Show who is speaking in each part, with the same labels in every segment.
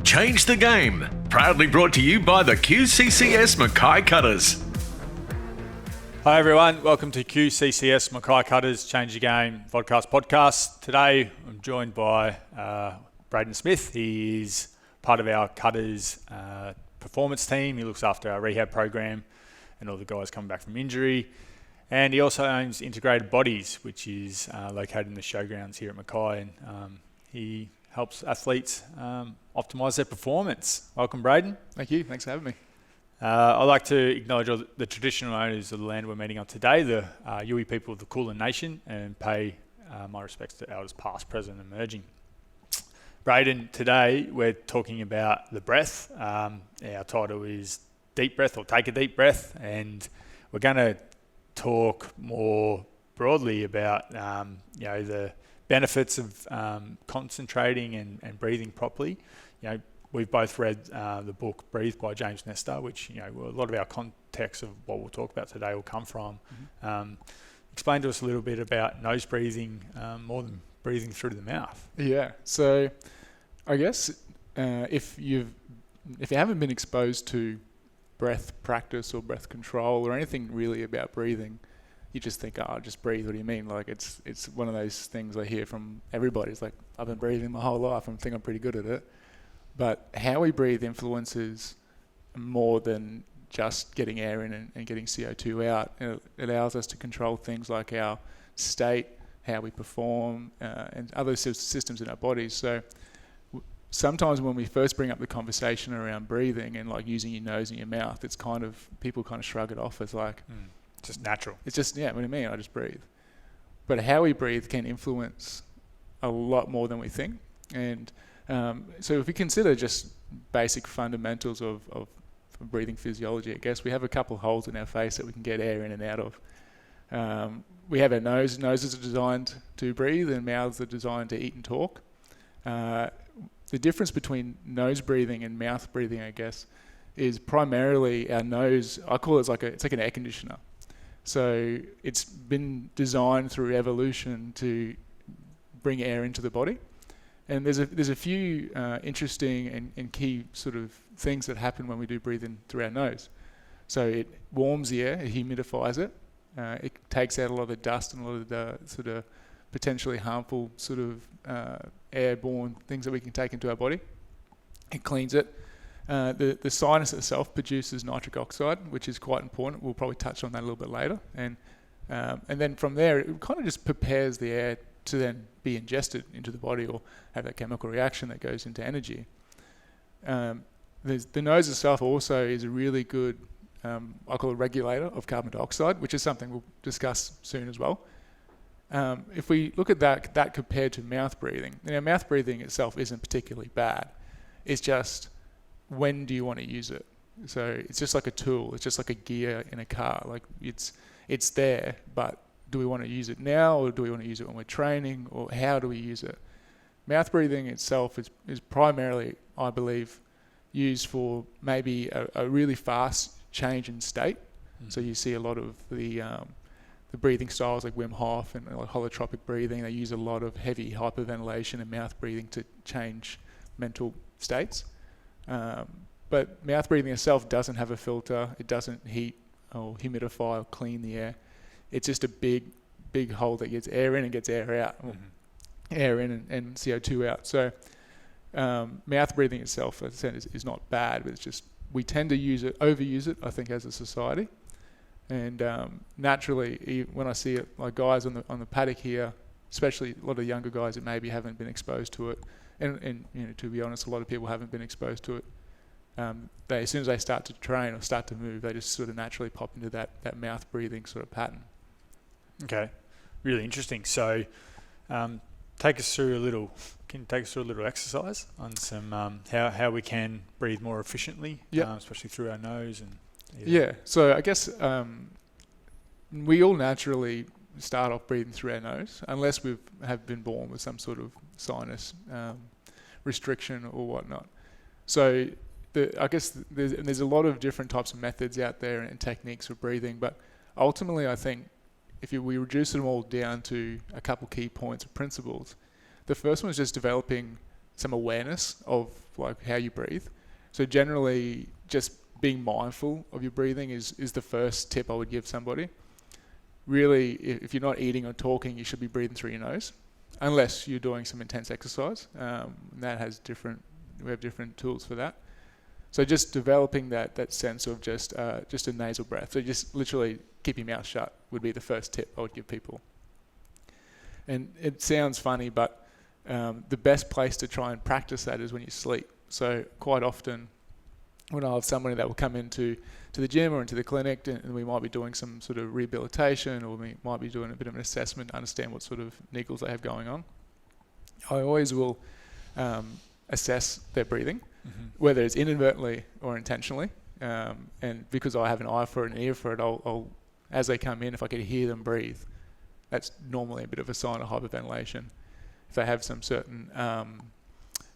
Speaker 1: Change the game. Proudly brought to you by the QCCS Mackay Cutters.
Speaker 2: Hi everyone, welcome to QCCS Mackay Cutters Change the Game podcast. Today I'm joined by Brayden Smith. He is part of our Cutters performance team. He looks after our rehab program and all the guys coming back from injury. And he also owns Integrated Bodies, which is located in the showgrounds here at Mackay. And he helps athletes optimise their performance. Welcome, Brayden.
Speaker 3: Thank you. Thanks for having me.
Speaker 2: I'd like to acknowledge all the traditional owners of the land we're meeting on today, the Yui people of the Kulin Nation, and pay my respects to elders past, present and emerging. Brayden, today we're talking about the breath. Our title is Deep Breath or Take a Deep Breath, and we're going to talk more broadly about the benefits of concentrating and breathing properly. We've both read the book Breathe by James Nestor, which a lot of our context of what we'll talk about today will come from. Explain to us a little bit about nose breathing more than breathing through the mouth.
Speaker 3: Yeah. So I guess if you haven't been exposed to breath practice or breath control or anything really about breathing, you just think, just breathe. What do you mean? Like it's one of those things I hear from everybody. It's like, I've been breathing my whole life. I think I'm pretty good at it. But how we breathe influences more than just getting air in and getting CO2 out. It allows us to control things like our state, how we perform, and other systems in our bodies. So sometimes when we first bring up the conversation around breathing and like using your nose and your mouth, it's people kind of shrug it off as like,
Speaker 2: just natural.
Speaker 3: It's just, what do you mean? I just breathe. But how we breathe can influence a lot more than we think. And so if we consider just basic fundamentals of breathing physiology, I guess we have a couple holes in our face that we can get air in and out of. We have our nose. Noses are designed to breathe and mouths are designed to eat and talk. The difference between nose breathing and mouth breathing, I guess, is primarily our nose. I call it it's like an air conditioner. So it's been designed through evolution to bring air into the body. And there's a few interesting and key sort of things that happen when we do breathing through our nose. So it warms the air, it humidifies it. It takes out a lot of the dust and a lot of the sort of potentially harmful sort of airborne things that we can take into our body. It cleans it. The sinus itself produces nitric oxide, which is quite important. We'll probably touch on that a little bit later. And then from there, it kind of just prepares the air to then be ingested into the body or have that chemical reaction that goes into energy. The nose itself also is a really good, I call it regulator of carbon dioxide, which is something we'll discuss soon as well. If we look at that compared to mouth breathing, mouth breathing itself isn't particularly bad. It's just, when do you want to use it? So it's just like a tool. It's just like a gear in a car. Like it's there, but do we want to use it now, or do we want to use it when we're training, or how do we use it? Mouth breathing itself is primarily, I believe, used for maybe a really fast change in state. So you see a lot of the breathing styles like Wim Hof and like holotropic breathing. They use a lot of heavy hyperventilation and mouth breathing to change mental states. But mouth breathing itself doesn't have a filter. It doesn't heat or humidify or clean the air. It's just a big hole that gets air in and gets air out. Air in and CO2 out. So mouth breathing itself, as I said, is not bad, but it's just we tend to overuse it, I think, as a society. And naturally, when I see it, like guys on the paddock here, especially a lot of younger guys that maybe haven't been exposed to it, and to be honest, a lot of people haven't been exposed to it. As soon as they start to train or start to move, they just sort of naturally pop into that mouth breathing sort of pattern.
Speaker 2: Okay, really interesting. So, take us through a little exercise on some how we can breathe more efficiently, especially through our nose and.
Speaker 3: Yeah. So I guess we all naturally start off breathing through our nose, unless we have been born with some sort of sinus restriction or whatnot. So I guess there's a lot of different types of methods out there and techniques for breathing, but ultimately I think if we reduce them all down to a couple key points or principles, the first one is just developing some awareness of like how you breathe. So generally, just being mindful of your breathing is the first tip I would give somebody. Really, if you're not eating or talking, you should be breathing through your nose, unless you're doing some intense exercise. That has we have different tools for that. So just developing that sense of just a nasal breath. So just literally keep your mouth shut would be the first tip I would give people. And it sounds funny, but the best place to try and practice that is when you sleep. So quite often when I have somebody that will come into the gym or into the clinic, and we might be doing some sort of rehabilitation, or we might be doing a bit of an assessment to understand what sort of niggles they have going on, I always will assess their breathing, whether it's inadvertently or intentionally. And because I have an eye for it and an ear for it, I'll as they come in, if I can hear them breathe, that's normally a bit of a sign of hyperventilation. If they have some certain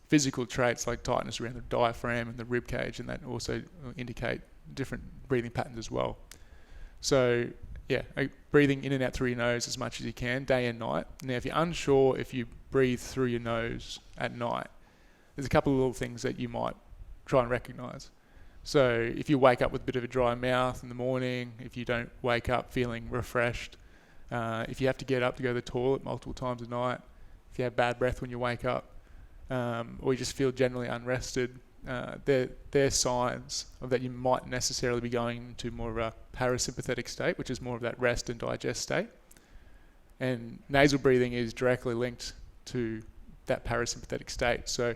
Speaker 3: physical traits like tightness around the diaphragm and the rib cage, and that also indicate different breathing patterns as well. So yeah, breathing in and out through your nose as much as you can, day and night. Now, if you're unsure if you breathe through your nose at night, there's a couple of little things that you might try and recognize. So if you wake up with a bit of a dry mouth in the morning, if you don't wake up feeling refreshed, if you have to get up to go to the toilet multiple times a night, if you have bad breath when you wake up, or you just feel generally unrested, they're signs of that you might necessarily be going into more of a parasympathetic state, which is more of that rest and digest state. And nasal breathing is directly linked to that parasympathetic state. So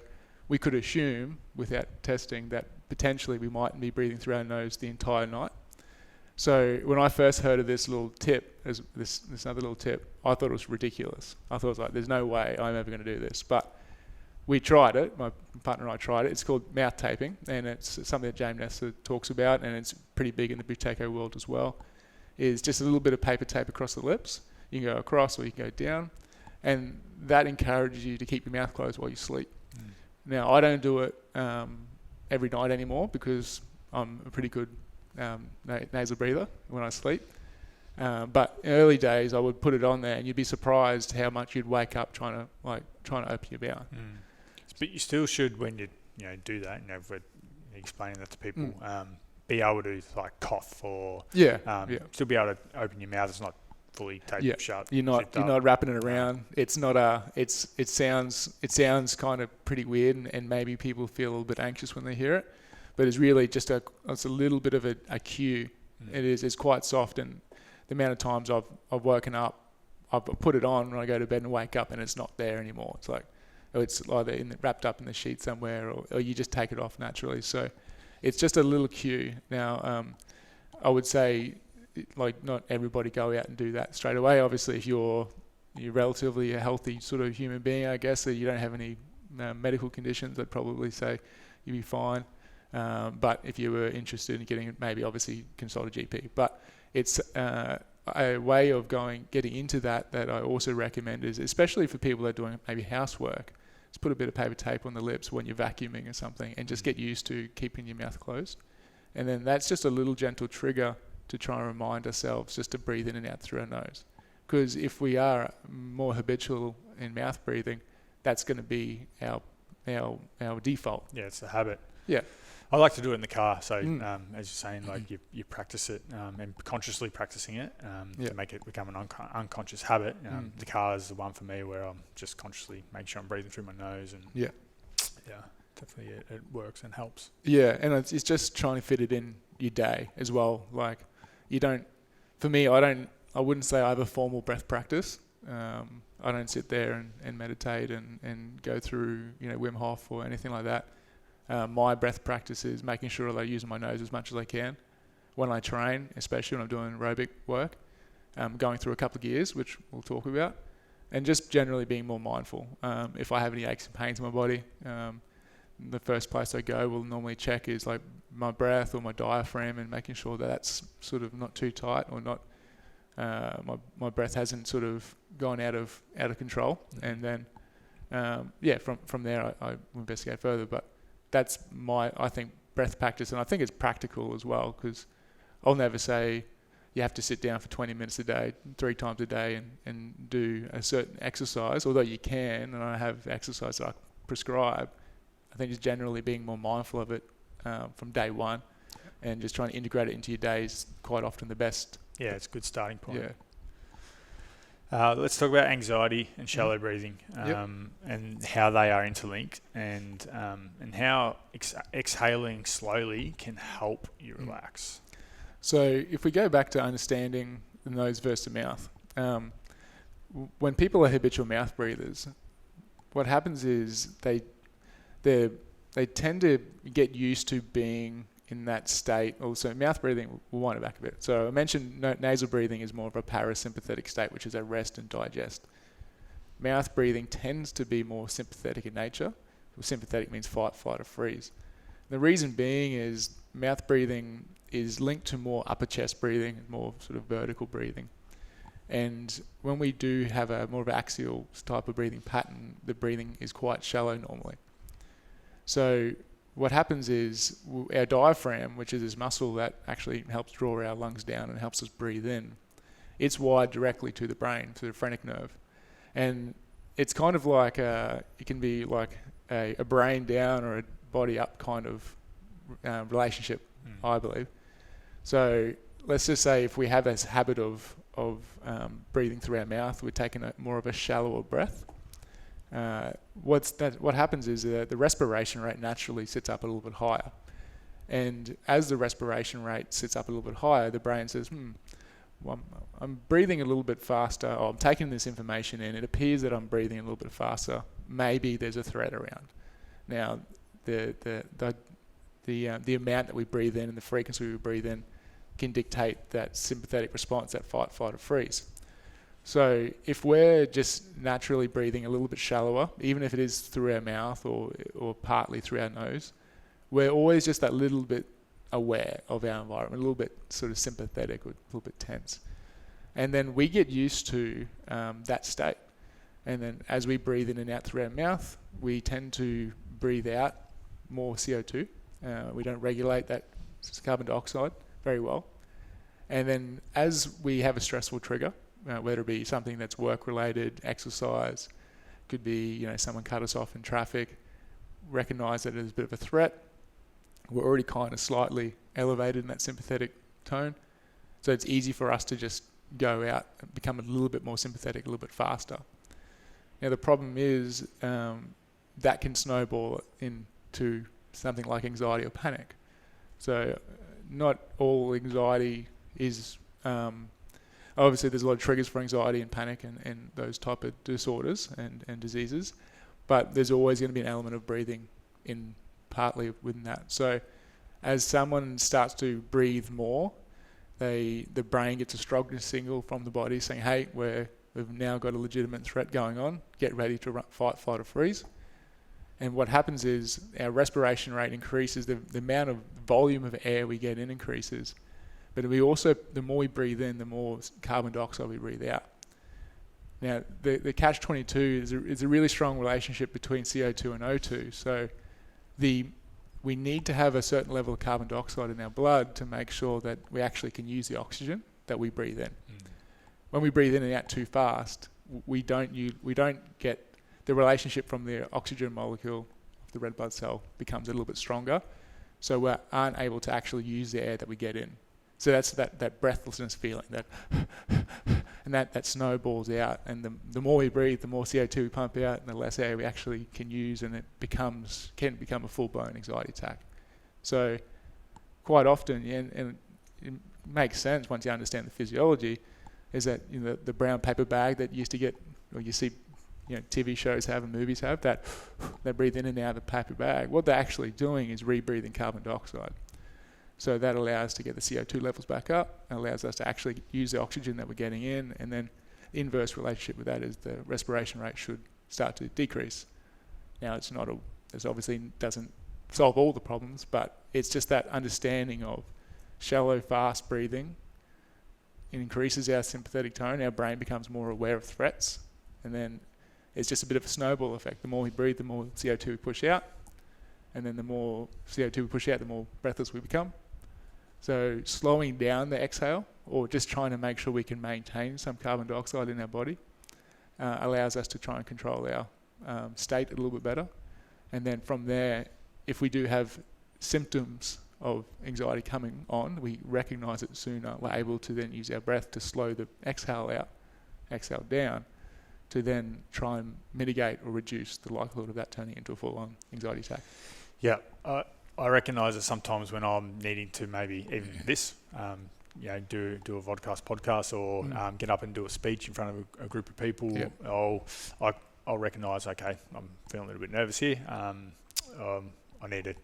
Speaker 3: we could assume, without testing, that potentially we might be breathing through our nose the entire night. So when I first heard of this little tip, this other little tip, I thought it was ridiculous. I thought it was like, there's no way I'm ever going to do this. But we tried it. My partner and I tried it. It's called mouth taping, and it's something that James Nestor talks about, and it's pretty big in the Buteyko world as well. Is just a little bit of paper tape across the lips. You can go across or you can go down, and that encourages you to keep your mouth closed while you sleep. Now, I don't do it every night anymore because I'm a pretty good nasal breather when I sleep. But in early days, I would put it on there, and you'd be surprised how much you'd wake up trying to open your mouth.
Speaker 2: But you still should, when you do that, if we're explaining that to people, be able to like cough or still be able to open your mouth. It's not fully taped shut. You're not
Speaker 3: wrapping it around. It's not it sounds kind of pretty weird, and maybe people feel a little bit anxious when they hear it, but it's really just it's a little bit of a cue. It's quite soft, and the amount of times I've woken up, I've put it on when I go to bed and wake up, and it's not there anymore. It's like it's either wrapped up in the sheet somewhere, or you just take it off naturally. So it's just a little cue. Now, I would say, like, not everybody go out and do that straight away. Obviously, if you're relatively a healthy sort of human being, I guess, that you don't have any medical conditions, I'd probably say you'd be fine. But if you were interested in getting, maybe obviously consult a GP. But it's a way of getting into that I also recommend is, especially for people that are doing maybe housework, just put a bit of paper tape on the lips when you're vacuuming or something, and just get used to keeping your mouth closed. And then that's just a little gentle trigger to try and remind ourselves just to breathe in and out through our nose. Because if we are more habitual in mouth breathing, that's going to be our default.
Speaker 2: Yeah, it's a habit.
Speaker 3: Yeah.
Speaker 2: I like to do it in the car. So as you're saying, like you practice it and consciously practicing it to make it become an unconscious habit. The car is the one for me where I'm just consciously making sure I'm breathing through my nose, and definitely it works and helps. Yeah,
Speaker 3: and it's just trying to fit it in your day as well. Like I wouldn't say I have a formal breath practice. I don't sit there and meditate and go through Wim Hof or anything like that. My breath practice is making sure that I use my nose as much as I can when I train, especially when I'm doing aerobic work, going through a couple of gears, which we'll talk about, and just generally being more mindful. If I have any aches and pains in my body, the first place I go will normally check is like my breath or my diaphragm, and making sure that that's sort of not too tight, or not my breath hasn't sort of gone out of control. And then from there I investigate further. But that's I think, breath practice, and I think it's practical as well, because I'll never say you have to sit down for 20 minutes a day, 3 times a day, and do a certain exercise, although you can, and I have exercise that I prescribe. I think just generally being more mindful of it from day one, and just trying to integrate it into your day is quite often the best.
Speaker 2: Yeah, it's a good starting point.
Speaker 3: Yeah.
Speaker 2: Let's talk about anxiety and shallow breathing, and how they are interlinked, and how exhaling slowly can help you relax.
Speaker 3: So if we go back to understanding the nose versus the mouth, when people are habitual mouth breathers, what happens is they tend to get used to being in that state. Also, mouth breathing, we'll wind it back a bit. So I mentioned nasal breathing is more of a parasympathetic state, which is a rest and digest. Mouth breathing tends to be more sympathetic in nature. Sympathetic means fight, flight, or freeze. The reason being is mouth breathing is linked to more upper chest breathing, more sort of vertical breathing. And when we do have a more of an axial type of breathing pattern, the breathing is quite shallow normally. So what happens is our diaphragm, which is this muscle that actually helps draw our lungs down and helps us breathe in, it's wired directly to the brain, to the phrenic nerve. And it's kind of like it can be like a brain down or a body up kind of relationship, I believe. So let's just say if we have this habit of breathing through our mouth, we're taking more of a shallower breath. What happens is the respiration rate naturally sits up a little bit higher. And as the respiration rate sits up a little bit higher, the brain says, well, I'm breathing a little bit faster, or I'm taking this information in. It appears that I'm breathing a little bit faster. Maybe there's a threat around. Now, the amount that we breathe in and the frequency we breathe in can dictate that sympathetic response, that fight, flight, or freeze. So if we're just naturally breathing a little bit shallower, even if it is through our mouth or partly through our nose, we're always just that little bit aware of our environment, a little bit sort of sympathetic or a little bit tense. And then we get used to that state. And then as we breathe in and out through our mouth, we tend to breathe out more CO2. We don't regulate that carbon dioxide very well. And then as we have a stressful trigger, whether it be something that's work-related, exercise, could be someone cut us off in traffic, recognize that it is a bit of a threat. We're already kind of slightly elevated in that sympathetic tone, so it's easy for us to just go out and become a little bit more sympathetic, a little bit faster. Now the problem is that can snowball into something like anxiety or panic. So not all anxiety is obviously there's a lot of triggers for anxiety and panic and those type of disorders and diseases, but there's always going to be an element of breathing in partly within that. So as someone starts to breathe more, the brain gets a stronger signal from the body saying, hey, we've now got a legitimate threat going on, get ready to fight, flight, or freeze. And what happens is our respiration rate increases, the amount of volume of air we get in increases. But we also, the more we breathe in, the more carbon dioxide we breathe out. Now, the catch-22 is a really strong relationship between CO2 and O2. So we need to have a certain level of carbon dioxide in our blood to make sure that we actually can use the oxygen that we breathe in. When we breathe in and out too fast, we don't get the relationship from the oxygen molecule of the red blood cell becomes a little bit stronger. So we aren't able to actually use the air that we get in. So that's that breathlessness feeling, and that snowballs out. And the more we breathe, the more CO2 we pump out, and the less air we actually can use, and it can become a full-blown anxiety attack. So quite often, and it makes sense once you understand the physiology, is that the brown paper bag that you used to get, or you see TV shows have and movies have, that they breathe in and out of the paper bag. What they're actually doing is rebreathing carbon dioxide. So that allows us to get the CO2 levels back up, and allows us to actually use the oxygen that we're getting in, and then the inverse relationship with that is the respiration rate should start to decrease. Now it obviously doesn't solve all the problems, but it's just that understanding of shallow, fast breathing. It increases our sympathetic tone, our brain becomes more aware of threats, and then it's just a bit of a snowball effect. The more we breathe, the more CO2 we push out, and then the more CO2 we push out, the more breathless we become. So slowing down the exhale, or just trying to make sure we can maintain some carbon dioxide in our body, allows us to try and control our state a little bit better. And then from there, if we do have symptoms of anxiety coming on, we recognize it sooner. We're able to then use our breath to slow the exhale down, to then try and mitigate or reduce the likelihood of that turning into a full-on anxiety attack.
Speaker 2: Yeah, I recognise that sometimes when I'm needing to maybe even this, do a podcast or get up and do a speech in front of a group of people, I'll recognise, okay, I'm feeling a little bit nervous here. I need to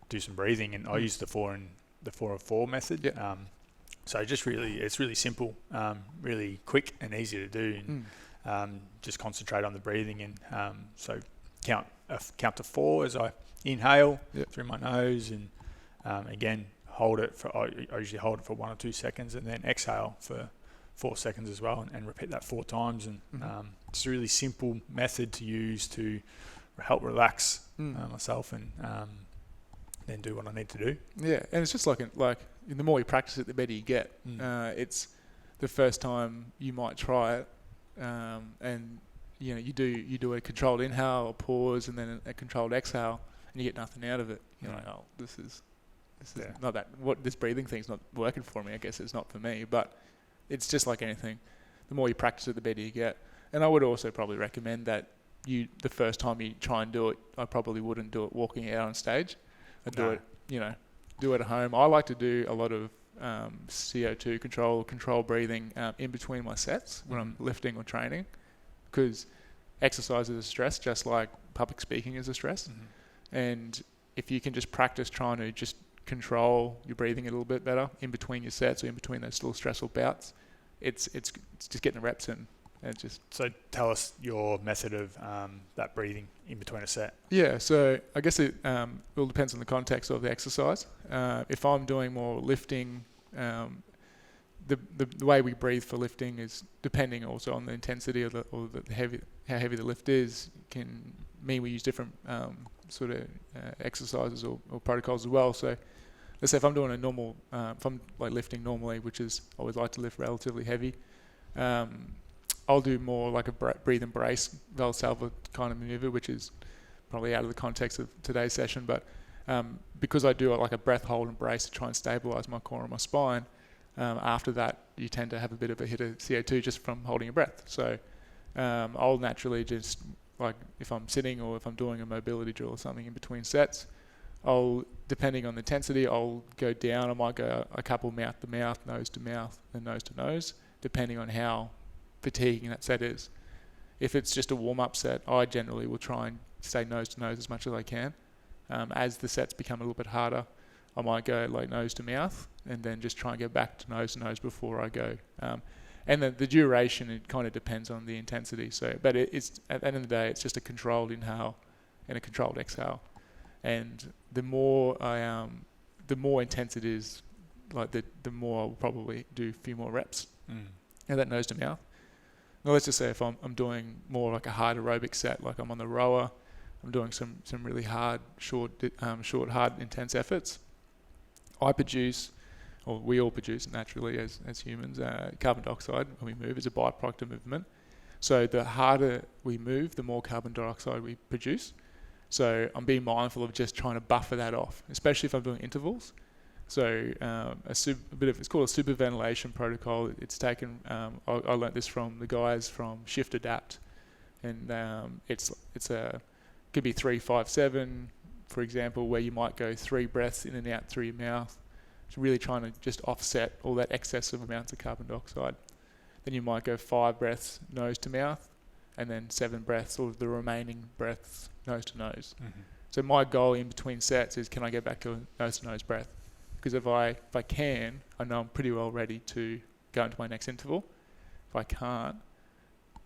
Speaker 2: do some breathing, and I use the 4 and 4 method.
Speaker 3: Yeah.
Speaker 2: So it's really simple, really quick and easy to do, and just concentrate on the breathing, and so count to 4 as I inhale through my nose, and again hold it for. I usually hold it for 1 or 2 seconds, and then exhale for 4 seconds as well, and repeat that 4 times. And it's a really simple method to use to help relax myself, and then do what I need to do.
Speaker 3: Yeah, and it's just like the more you practice it, the better you get. It's the first time you might try it, and you do a controlled inhale, a pause, and then a controlled exhale, and you get nothing out of it. You're like, oh, this is not that. What this breathing thing's not working for me. I guess it's not for me. But it's just like anything. The more you practice it, the better you get. And I would also probably recommend that the first time you try and do it, I probably wouldn't do it walking out on stage. I'd do it at home. I like to do a lot of CO2 control breathing in between my sets when I'm lifting or training, because exercise is a stress, just like public speaking is a stress. And if you can just practice trying to just control your breathing a little bit better in between your sets or in between those little stressful bouts, it's just getting the reps in.
Speaker 2: So tell us your method of that breathing in between a set.
Speaker 3: Yeah, so I guess it all depends on the context of the exercise. If I'm doing more lifting, the way we breathe for lifting is depending also on the intensity or how heavy the lift is. Can mean we use different exercises or protocols as well. So let's say if I'm doing if I'm like lifting normally, which is I always like to lift relatively heavy, I'll do more like a breathe and brace Valsalva kind of maneuver, which is probably out of the context of today's session. But because I do it like a breath hold and brace to try and stabilize my core and my spine, after that you tend to have a bit of a hit of CO2 just from holding your breath. So I'll naturally just, like if I'm sitting or if I'm doing a mobility drill or something in between sets, depending on the intensity, I'll go down. I might go a couple mouth to mouth, nose to mouth, and nose to nose, depending on how fatiguing that set is. If it's just a warm-up set, I generally will try and stay nose to nose as much as I can. As the sets become a little bit harder, I might go like nose to mouth and then just try and go back to nose before I go. And the duration, it kind of depends on the intensity. So, but it's at the end of the day, it's just a controlled inhale and a controlled exhale. And the more intense it is, like the more I'll probably do a few more reps. And that nose to mouth. Now let's just say if I'm doing more like a hard aerobic set, like I'm on the rower, I'm doing some really hard, short, hard, intense efforts. I produce, or we all produce naturally as humans, carbon dioxide when we move. It's a byproduct of movement. So the harder we move, the more carbon dioxide we produce. So I'm being mindful of just trying to buffer that off, especially if I'm doing intervals. So it's called a superventilation protocol. It's taken. I learnt this from the guys from Shift Adapt, and could be 3-5-7, for example, where you might go 3 breaths in and out through your mouth. It's really trying to just offset all that excessive amounts of carbon dioxide. Then you might go 5 breaths nose to mouth, and then 7 breaths, or the remaining breaths nose to nose. So my goal in between sets is, can I get back to a nose to nose breath? Because if I can, I know I'm pretty well ready to go into my next interval. If I can't,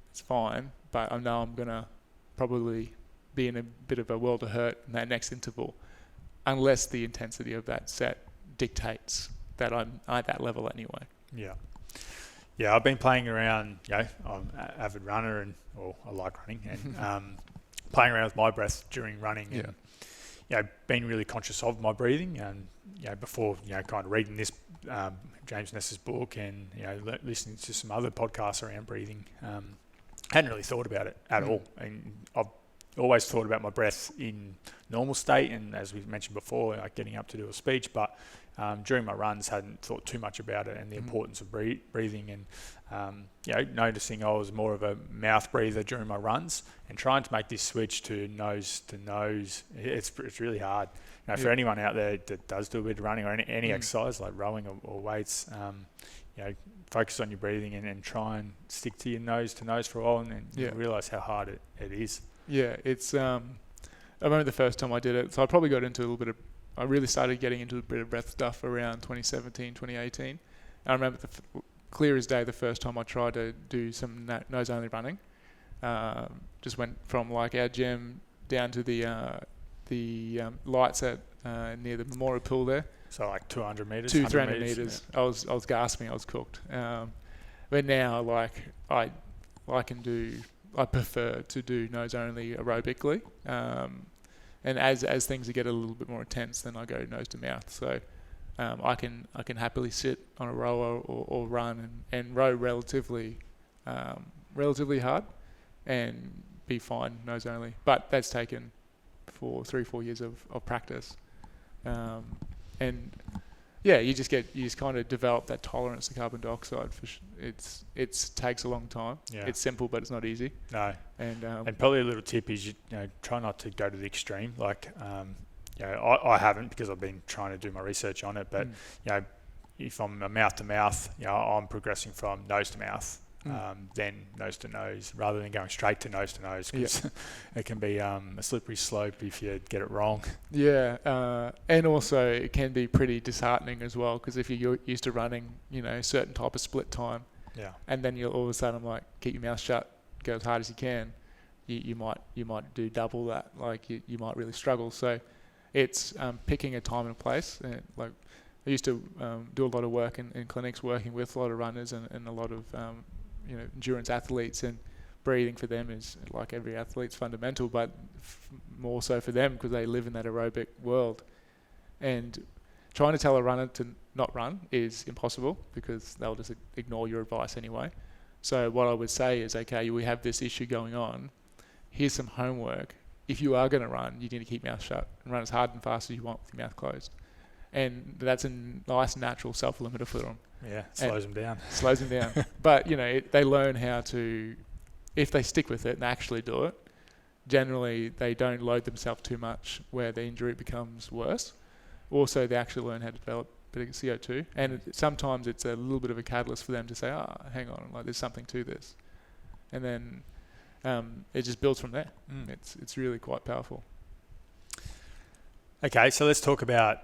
Speaker 3: it's fine, but I know I'm going to probably be in a bit of a world of hurt in that next interval, unless the intensity of that set dictates that I'm at that level anyway.
Speaker 2: Yeah, I've been playing around, I'm an avid runner, or I like running, and playing around with my breath during running, and being really conscious of my breathing, and before kind of reading this James Ness's book, and listening to some other podcasts around breathing, hadn't really thought about it at all. And I've always thought about my breath in normal state, and as we mentioned before, like getting up to do a speech, but during my runs hadn't thought too much about it and the importance of breathing, and noticing I was more of a mouth breather during my runs, and trying to make this switch to nose, it's really hard. For anyone out there that does do a bit of running or any exercise like rowing or weights, focus on your breathing and try and stick to your nose to nose for a while, and you realise how hard it is.
Speaker 3: Yeah, it's. I remember the first time I did it, so I probably got into a little bit of. I really started getting into a bit of breath stuff around 2017, 2018. I remember clear as day the first time I tried to do some nose only running. Just went from like our gym down to the lights at near the Memorial Pool there.
Speaker 2: So like 200 meters,
Speaker 3: 300 meters. Yeah. I was gasping. I was cooked. But now, like I prefer to do nose only aerobically. And as things get a little bit more intense, then I go nose to mouth. So I can happily sit on a rower or run and row relatively hard and be fine nose only. But that's taken for 3-4 years of practice. And yeah, you just kind of develop that tolerance to carbon dioxide. It takes a long time. Yeah. It's simple, but it's not easy.
Speaker 2: No. And probably a little tip is try not to go to the extreme. Like I haven't, because I've been trying to do my research on it. But if I'm a mouth to mouth, I'm progressing from nose to mouth. Then nose to nose, rather than going straight to nose, because it can be a slippery slope if you get it wrong.
Speaker 3: Yeah, and also it can be pretty disheartening as well, because if you're used to running, a certain type of split time, and then you'll all of a sudden like keep your mouth shut, go as hard as you can, you might do double that. Like you might really struggle. So it's picking a time and a place. And like I used to do a lot of work in clinics, working with a lot of runners and a lot of endurance athletes, and breathing for them is, like every athlete's, fundamental, but more so for them because they live in that aerobic world. And trying to tell a runner to not run is impossible, because they'll just ignore your advice anyway. So what I would say is, okay, we have this issue going on. Here's some homework. If you are going to run, you need to keep your mouth shut and run as hard and fast as you want with your mouth closed. And that's a nice natural self-limiter for them.
Speaker 2: Yeah, slows them down.
Speaker 3: Slows them down. But, they learn how to, if they stick with it and actually do it, generally they don't load themselves too much where the injury becomes worse. Also, they actually learn how to develop a bit of CO2. And sometimes it's a little bit of a catalyst for them to say, hang on, like there's something to this. And then it just builds from there. It's really quite powerful.
Speaker 2: Okay, so let's talk about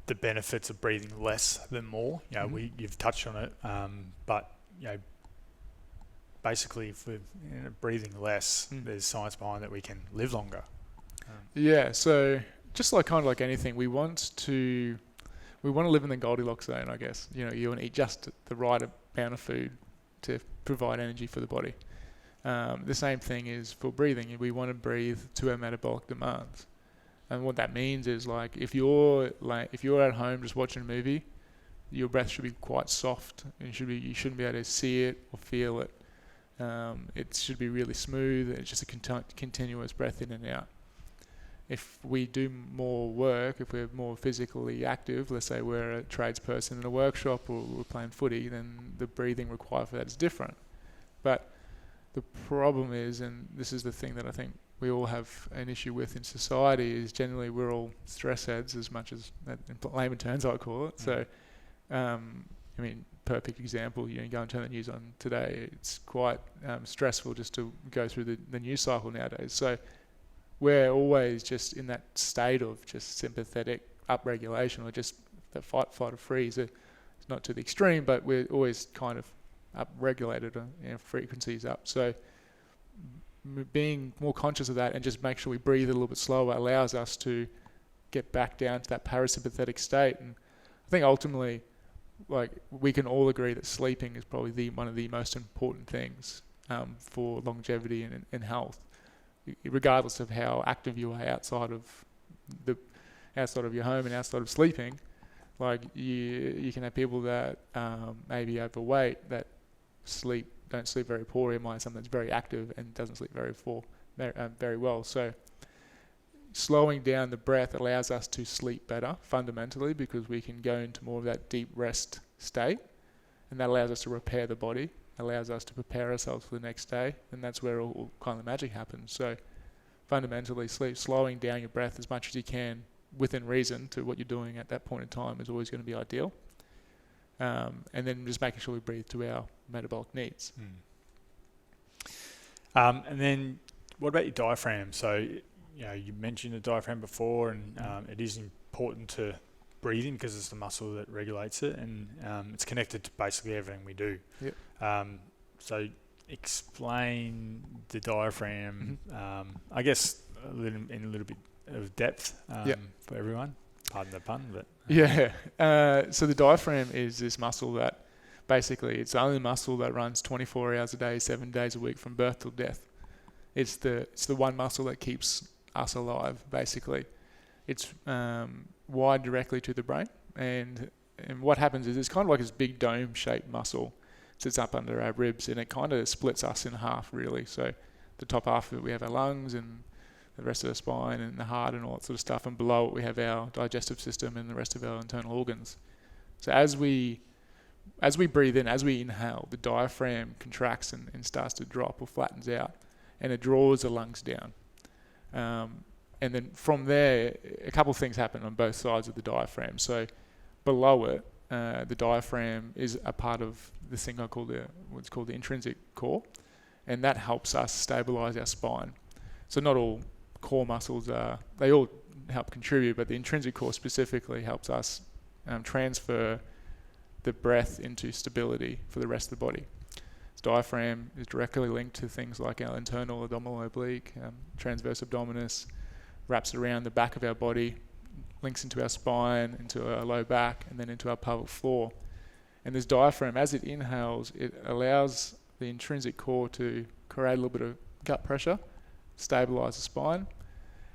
Speaker 2: the benefits of breathing less than more. You've touched on it, but basically, if we're breathing less, there's science behind that we can live longer.
Speaker 3: So just kind of like anything, we want to live in the Goldilocks zone, I guess. You want to eat just the right amount of food to provide energy for the body. The same thing is for breathing. We want to breathe to our metabolic demands. And what that means is, like, if you're at home just watching a movie, your breath should be quite soft, and you shouldn't be able to see it or feel it. It should be really smooth. It's just a continuous breath in and out. If we do more work, if we're more physically active, let's say we're a tradesperson in a workshop or we're playing footy, then the breathing required for that is different. But the problem is, and this is the thing that I think we all have an issue with in society, is generally we're all stress heads, as much as that, in layman terms I call it. So, perfect example, you go and turn the news on today, it's quite stressful just to go through the news cycle nowadays. So we're always just in that state of just sympathetic upregulation, or just that fight or freeze. It's not to the extreme, but we're always kind of upregulated, frequencies up. So being more conscious of that and just make sure we breathe a little bit slower allows us to get back down to that parasympathetic state. And I think ultimately, like, we can all agree that sleeping is probably one of the most important things for longevity and health, regardless of how active you are outside of your home and outside of sleeping. Like, you can have people that may be overweight that don't sleep very poorly, and might have someone that's very active and doesn't sleep very well. So slowing down the breath allows us to sleep better fundamentally, because we can go into more of that deep rest state, and that allows us to repair the body, allows us to prepare ourselves for the next day, and that's where all kind of magic happens. So fundamentally, slowing down your breath as much as you can within reason to what you're doing at that point in time is always going to be ideal. And then just making sure we breathe to our metabolic needs.
Speaker 2: And then what about your diaphragm? So, you mentioned the diaphragm before, and it is important to breathe in because it's the muscle that regulates it, and it's connected to basically everything we do.
Speaker 3: Yep.
Speaker 2: So explain the diaphragm, I guess in a little bit of depth for everyone. Pardon the pun, but...
Speaker 3: So the diaphragm is this muscle that basically it's the only muscle that runs 24 hours a day, 7 days a week from birth till death. It's the one muscle that keeps us alive, basically. It's wired directly to the brain, and what happens is it's kind of like this big dome-shaped muscle sits up under our ribs, and it kind of splits us in half, really. So the top half of it, we have our lungs, and the rest of the spine and the heart and all that sort of stuff, and below it we have our digestive system and the rest of our internal organs. So as we breathe in, as we inhale, the diaphragm contracts and starts to drop or flattens out, and it draws the lungs down. And then from there, a couple of things happen on both sides of the diaphragm. So below it, the diaphragm is a part of this thing I call what's called the intrinsic core, and that helps us stabilize our spine. So not all core muscles they all help contribute, but the intrinsic core specifically helps us transfer the breath into stability for the rest of the body. This diaphragm is directly linked to things like our internal abdominal oblique, transverse abdominis, wraps around the back of our body, links into our spine, into our low back, and then into our pelvic floor. And this diaphragm, as it inhales, it allows the intrinsic core to create a little bit of gut pressure, stabilize the spine,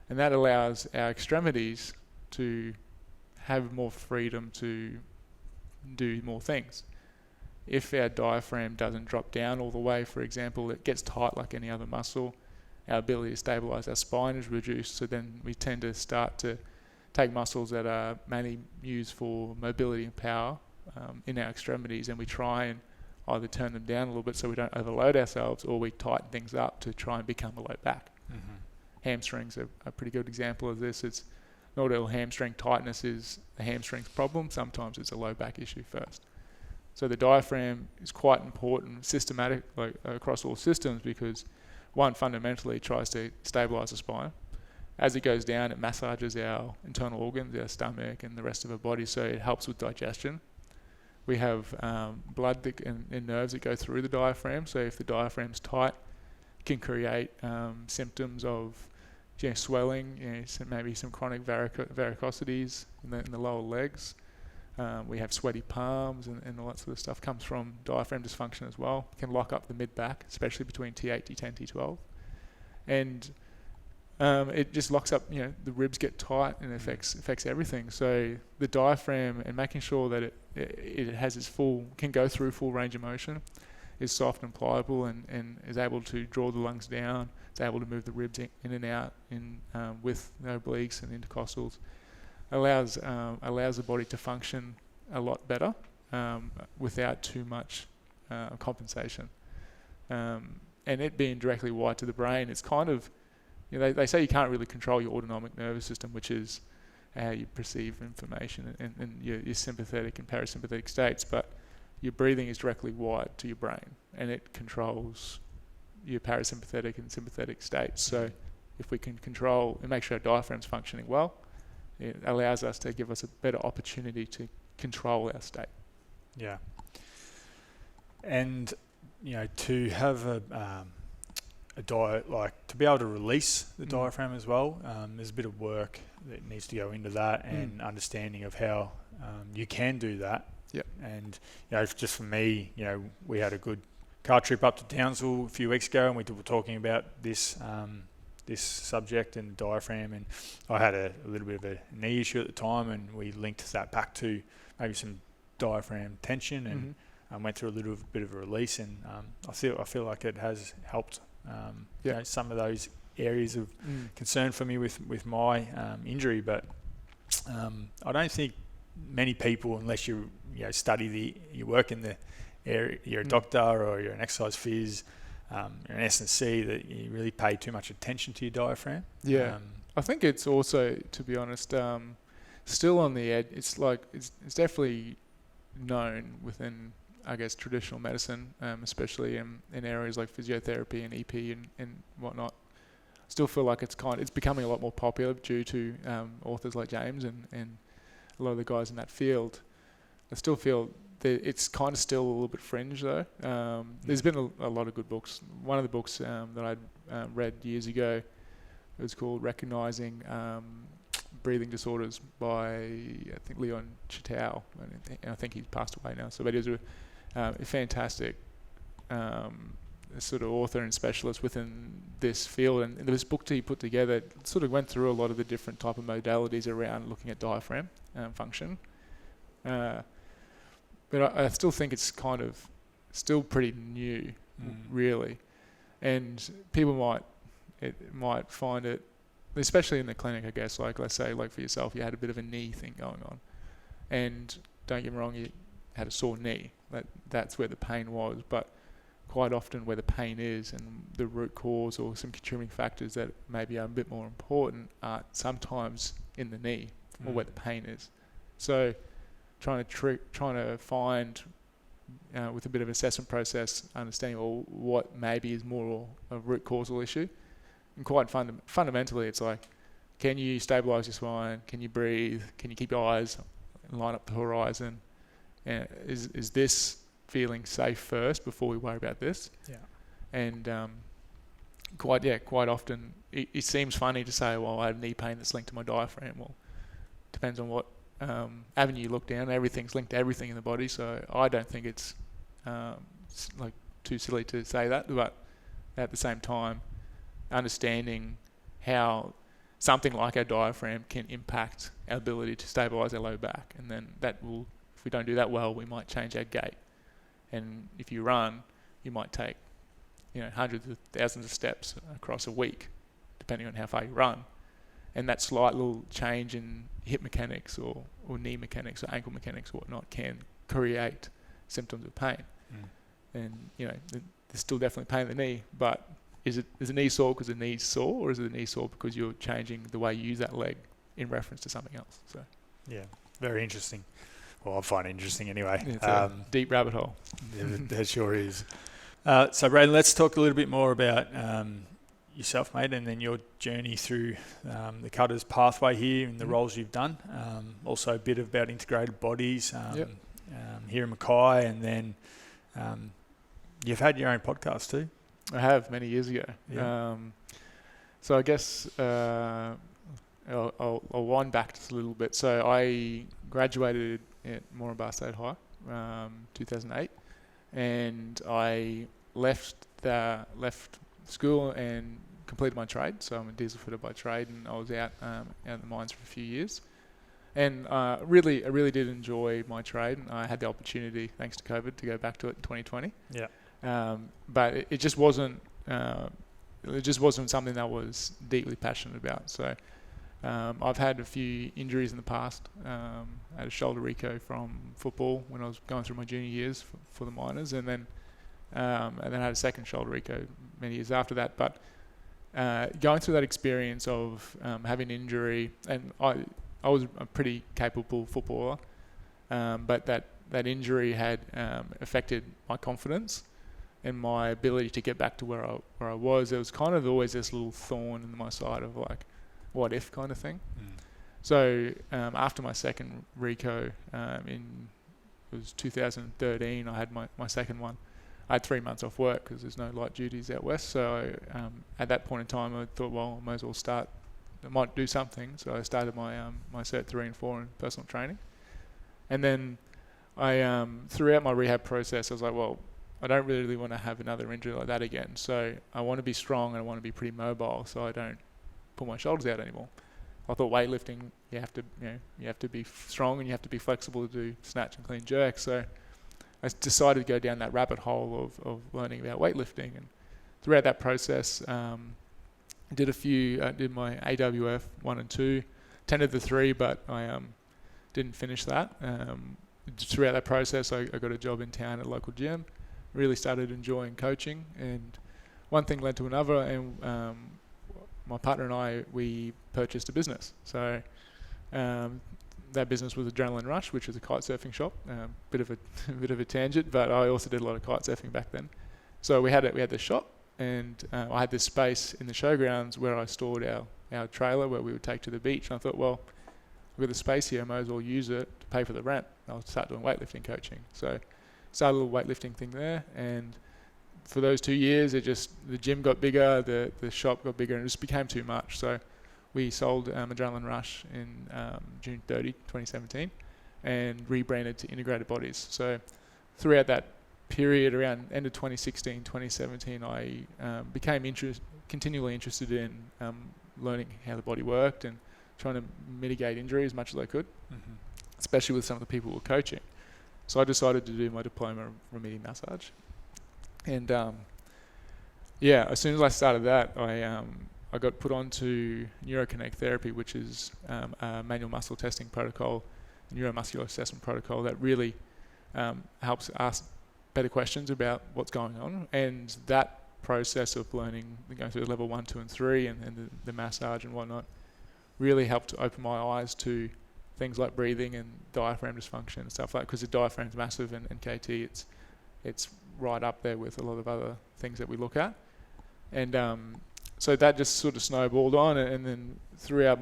Speaker 3: and that allows our extremities to have more freedom to do more things. If our diaphragm doesn't drop down all the way, for example, it gets tight like any other muscle, our ability to stabilize our spine is reduced, so then we tend to start to take muscles that are mainly used for mobility and power in our extremities, and we try and either turn them down a little bit so we don't overload ourselves, or we tighten things up to try and become a low back. Hamstrings are a pretty good example of this. It's not all hamstring tightness is the hamstring's problem. Sometimes it's a low back issue first. So the diaphragm is quite important, systematic, like across all systems, because one fundamentally tries to stabilize the spine. As it goes down, it massages our internal organs, our stomach and the rest of our body, so it helps with digestion. We have blood and nerves that go through the diaphragm, so if the diaphragm's tight, it can create symptoms of swelling, maybe some chronic varicosities in the lower legs. We have sweaty palms and all that sort of stuff comes from diaphragm dysfunction as well. It can lock up the mid-back, especially between T8, T10, T12. And it just locks up, the ribs get tight and affects everything. So the diaphragm, and making sure that it has can go through full range of motion, is soft and pliable and is able to draw the lungs down. It's able to move the ribs in and out with the obliques and intercostals. Allows the body to function a lot better without too much compensation. And it being directly wired to the brain, it's kind of, they say you can't really control your autonomic nervous system, which is how you perceive information and your sympathetic and parasympathetic states, but your breathing is directly wired to your brain, and it controls your parasympathetic and sympathetic states. So if we can control and make sure our diaphragm's functioning well, it allows us to give us a better opportunity to control our state.
Speaker 2: Yeah. And, to have a diet, like to be able to release the diaphragm as well, there's a bit of work that needs to go into that and understanding of how you can do that.
Speaker 3: Yep.
Speaker 2: And, just for me, we had a good car trip up to Townsville a few weeks ago, and we were talking about this subject and diaphragm, and I had a little bit of a knee issue at the time, and we linked that back to maybe some diaphragm tension, and went through a little bit of a release, and I feel like it has helped some of those areas of concern for me with my injury. But I don't think many people, unless you you work in the area, you're a doctor or you're an exercise phys, you're an S&C, that you really pay too much attention to your diaphragm.
Speaker 3: Yeah. I think it's also, to be honest, still on the edge. It's like it's definitely known within, I guess, traditional medicine, especially in areas like physiotherapy and EP and whatnot. I still feel like it's becoming a lot more popular due to authors like James and a lot of the guys in that field. I still feel that it's kind of still a little bit fringe though. There's been a lot of good books. One of the books that I read years ago, it was called Recognizing Breathing Disorders by, I think, Leon Chitao. I think he's passed away now. So, but he was a fantastic sort of author and specialist within this field. And this book that he put together sort of went through a lot of the different type of modalities around looking at diaphragm function. But I still think it's kind of still pretty new, really. And people might find it, especially in the clinic, I guess, like let's say like for yourself, you had a bit of a knee thing going on, and don't get me wrong, you had a sore knee. That's where the pain was, but quite often where the pain is and the root cause or some contributing factors that maybe are a bit more important are sometimes in the knee or where the pain is. So trying to find with a bit of assessment process, understanding what maybe is more a root causal issue. And quite fundamentally, it's like, can you stabilize your spine? Can you breathe? Can you keep your eyes and line up the horizon? And is this feeling safe first before we worry about this?
Speaker 2: Yeah.
Speaker 3: And quite often it seems funny to say, well, I have knee pain that's linked to my diaphragm. Well, depends on what avenue you look down. Everything's linked to everything in the body, so I don't think it's like too silly to say that. But at the same time, understanding how something like our diaphragm can impact our ability to stabilize our low back, and then that will, if we don't do that well, we might change our gait. And if you run, you might take hundreds of thousands of steps across a week, depending on how far you run. And that slight little change in hip mechanics or knee mechanics or ankle mechanics or whatnot can create symptoms of pain. And there's still definitely pain in the knee, but is the knee sore because the knee's sore, or is it the knee sore because you're changing the way you use that leg in reference to something else? So
Speaker 2: yeah, very interesting. Well, I find it interesting anyway.
Speaker 3: It's a deep rabbit hole.
Speaker 2: Yeah, that sure is. So Brayden, let's talk a little bit more about yourself, mate, and then your journey through the Cutters pathway here and the roles you've done. Also a bit about Integrated Bodies here in Mackay, and then you've had your own podcast too.
Speaker 3: I have, many years ago.
Speaker 2: Yeah.
Speaker 3: So I guess I'll wind back just a little bit. So I graduated at Moranbah State High, 2008, and I left school and completed my trade. So I'm a diesel fitter by trade, and I was out in the mines for a few years. And I really did enjoy my trade. I had the opportunity, thanks to COVID, to go back to it in 2020.
Speaker 2: Yeah.
Speaker 3: But it just wasn't something that I was deeply passionate about. So I've had a few injuries in the past. I had a shoulder reco from football when I was going through my junior years for the minors, and then I had a second shoulder reco many years after that. But going through that experience of having an injury, and I was a pretty capable footballer, but that injury had affected my confidence and my ability to get back to where I was. There was kind of always this little thorn in my side of like, what if kind of thing. So after my second reco it was 2013, I had my second one. I had 3 months off work because there's no light duties out west. So at that point in time, I thought, well, I might as well start. I might do something. So I started my Cert 3 and 4 in personal training. And then I throughout my rehab process, I was like, well, I don't really want to have another injury like that again. So I want to be strong and I want to be pretty mobile, so I don't pull my shoulders out anymore. I thought weightlifting, you have to be strong and you have to be flexible to do snatch and clean jerk. So I decided to go down that rabbit hole of learning about weightlifting. And throughout that process, did my AWF 1 and 2, attended the 3, but I didn't finish that. Throughout that process, I got a job in town at a local gym, really started enjoying coaching, and one thing led to another, and my partner and I, we purchased a business. So that business was Adrenaline Rush, which was a kite surfing shop. Bit of a tangent, but I also did a lot of kite surfing back then. So we had this shop, and I had this space in the showgrounds where I stored our trailer where we would take to the beach. And I thought, well, I've got the space here, I might as well use it to pay for the rent. I'll start doing weightlifting coaching. So started a little weightlifting thing there, and for those 2 years, the gym got bigger, the shop got bigger, and it just became too much. So we sold Adrenaline Rush in June 30, 2017, and rebranded to Integrated Bodies. So throughout that period, around end of 2016, 2017, I became continually interested in learning how the body worked and trying to mitigate injury as much as I could, especially with some of the people who were coaching. So I decided to do my diploma in remedying massage. And as soon as I started that, I got put onto neuroconnect therapy, which is a manual muscle testing protocol, neuromuscular assessment protocol that really helps ask better questions about what's going on. And that process of learning, going through level 1, 2, and 3, and the massage and whatnot, really helped to open my eyes to things like breathing and diaphragm dysfunction and stuff like that, because the diaphragm's massive, and KT, it's right up there with a lot of other things that we look at. And so that just sort of snowballed on, and then throughout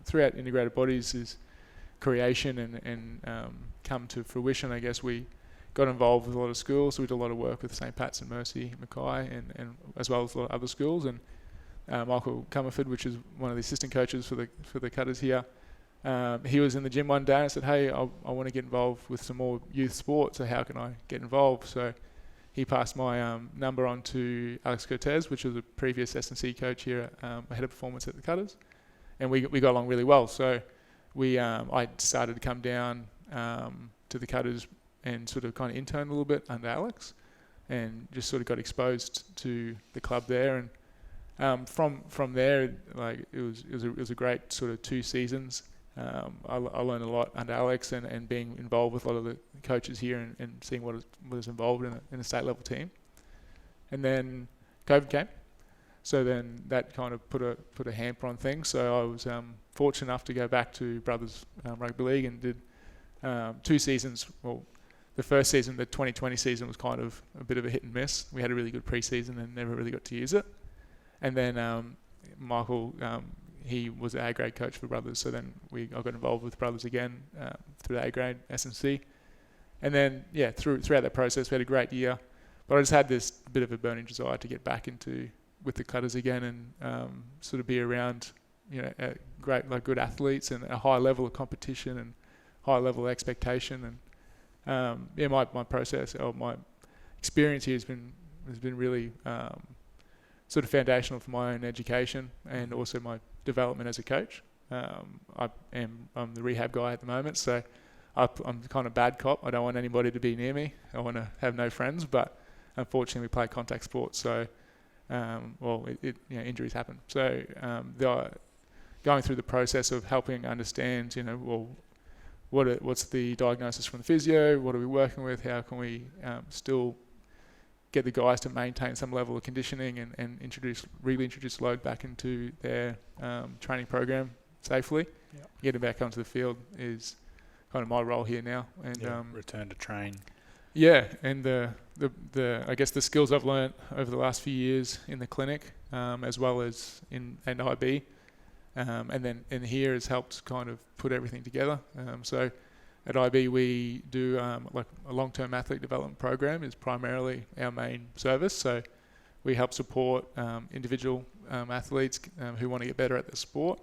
Speaker 3: throughout Integrated Bodies' creation and come to fruition, I guess we got involved with a lot of schools. So we did a lot of work with St. Pat's and Mercy Mackay, and as well as a lot of other schools. And Michael Comerford, which is one of the assistant coaches for the cutters here, he was in the gym one day and said, hey, I want to get involved with some more youth sports, so how can I get involved? So he passed my number on to Alex Cortez, which was a previous S&C coach here, head of performance at the cutters, and we got along really well. So I started to come down to the cutters and sort of kind of intern a little bit under Alex, and just sort of got exposed to the club there. And from there, like it was a great sort of 2 seasons. I learned a lot under Alex, and being involved with a lot of the coaches here, and seeing what was involved in a state level team. And then COVID came, so then that kind of put a hamper on things. So I was fortunate enough to go back to Brothers Rugby League and did 2 seasons. Well, the first season, the 2020 season, was kind of a bit of a hit and miss. We had a really good pre-season and never really got to use it. And then Michael, he was an A-grade coach for Brothers, so then I got involved with Brothers again through the A-grade S&C. And then, throughout that process, we had a great year. But I just had this bit of a burning desire to get back with the cutters again, and sort of be around, good athletes, and a high level of competition and high level of expectation. And my process, or my experience here has been really sort of foundational for my own education and also my development as a coach. I'm the rehab guy at the moment, so I'm kind of bad cop. I don't want anybody to be near me. I want to have no friends, but unfortunately we play contact sports, so injuries happen. So going through the process of helping understand, what's the diagnosis from the physio? What are we working with? How can we still get the guys to maintain some level of conditioning and really introduce load back into their training program safely? Yep. Get them back onto the field is kind of my role here now. And
Speaker 2: return to train.
Speaker 3: Yeah, and the I guess the skills I've learnt over the last few years in the clinic, as well as in IB, and here has helped kind of put everything together. So at IB we do like a long-term athlete development program is primarily our main service. So we help support individual athletes who want to get better at the sport,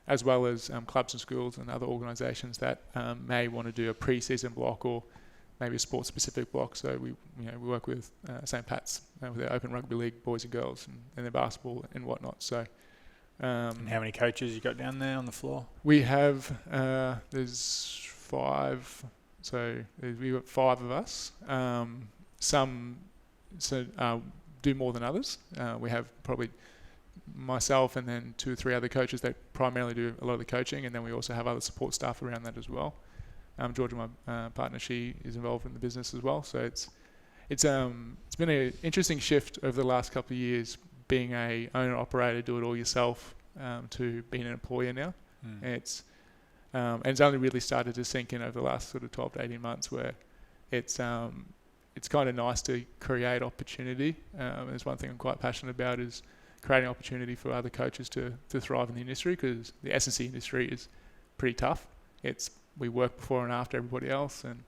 Speaker 3: as well as clubs and schools and other organisations that may want to do a pre-season block or maybe a sport-specific block. So we work with St. Pat's with their Open Rugby League boys and girls and their basketball and whatnot. So.
Speaker 2: And how many coaches you got down there on the floor?
Speaker 3: We have there's 5, so we've got 5 of us. Some do more than others. We have probably myself and then 2 or 3 other coaches that primarily do a lot of the coaching, and then we also have other support staff around that as well. Georgia, my partner, she is involved in the business as well. So it's been an interesting shift over the last couple of years, being a owner operator, do it all yourself, to being an employer now. And it's only really started to sink in over the last sort of 12 to 18 months, where it's kind of nice to create opportunity. There's one thing I'm quite passionate about, is creating opportunity for other coaches to thrive in the industry, because the S&C industry is pretty tough. We work before and after everybody else, and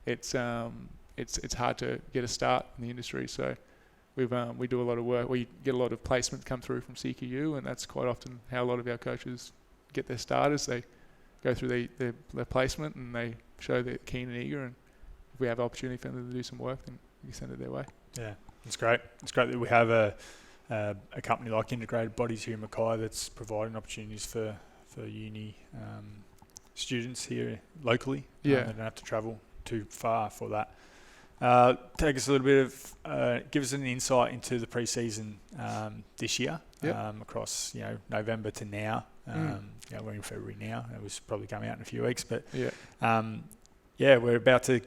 Speaker 3: it's hard to get a start in the industry. So we do a lot of work. We get a lot of placements come through from CQU, and that's quite often how a lot of our coaches get their starters. They go through their placement, and they show they're keen and eager, and if we have opportunity for them to do some work, then we send it their way.
Speaker 2: Yeah, it's great. It's great that we have a company like Integrated Bodies here in Mackay that's providing opportunities for uni students here locally. They don't have to travel too far for that. Take us a little bit of, give us an insight into the pre-season this year, across November to now. We're in February now. It was probably coming out in a few weeks, but we're about to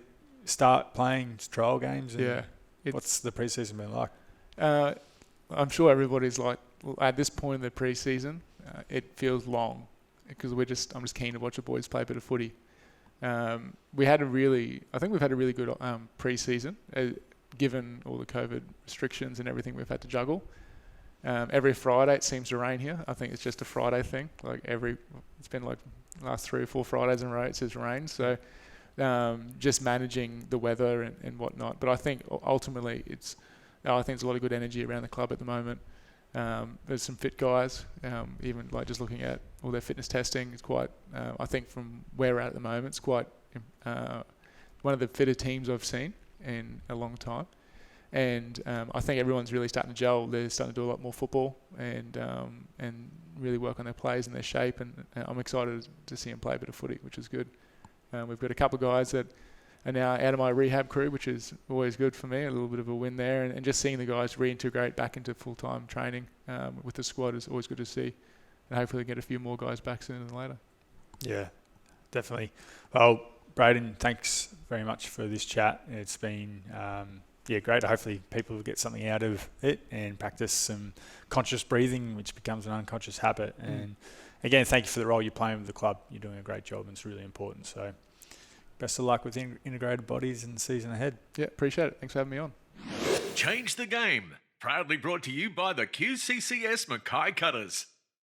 Speaker 2: start playing trial games. And what's the pre-season been like?
Speaker 3: I'm sure everybody's like, at this point in the pre-season, it feels long, because I'm just keen to watch the boys play a bit of footy. I think we've had a really good pre-season, given all the COVID restrictions and everything we've had to juggle. Every Friday it seems to rain here. I think it's just a Friday thing. It's been like last 3 or 4 Fridays in a row it says rain. So just managing the weather and whatnot. But I think ultimately I think there's a lot of good energy around the club at the moment. There's some fit guys, even like just looking at all their fitness testing. It's quite, I think from where we're at the moment, it's quite one of the fitter teams I've seen in a long time. And I think everyone's really starting to gel. They're starting to do a lot more football and really work on their plays and their shape. And I'm excited to see them play a bit of footy, which is good. We've got a couple of guys that are now out of my rehab crew, which is always good for me, a little bit of a win there. And just seeing the guys reintegrate back into full-time training with the squad is always good to see. And hopefully get a few more guys back sooner than later.
Speaker 2: Yeah, definitely. Well, Brayden, thanks very much for this chat. It's been great. Hopefully people will get something out of it and practice some conscious breathing, which becomes an unconscious habit. And again, thank you for the role you're playing with the club. You're doing a great job, and it's really important. So best of luck with Integrated Bodies in the season ahead.
Speaker 3: Yeah, appreciate it. Thanks for having me on.
Speaker 1: Change the Game. Proudly brought to you by the QCCS Mackay Cutters.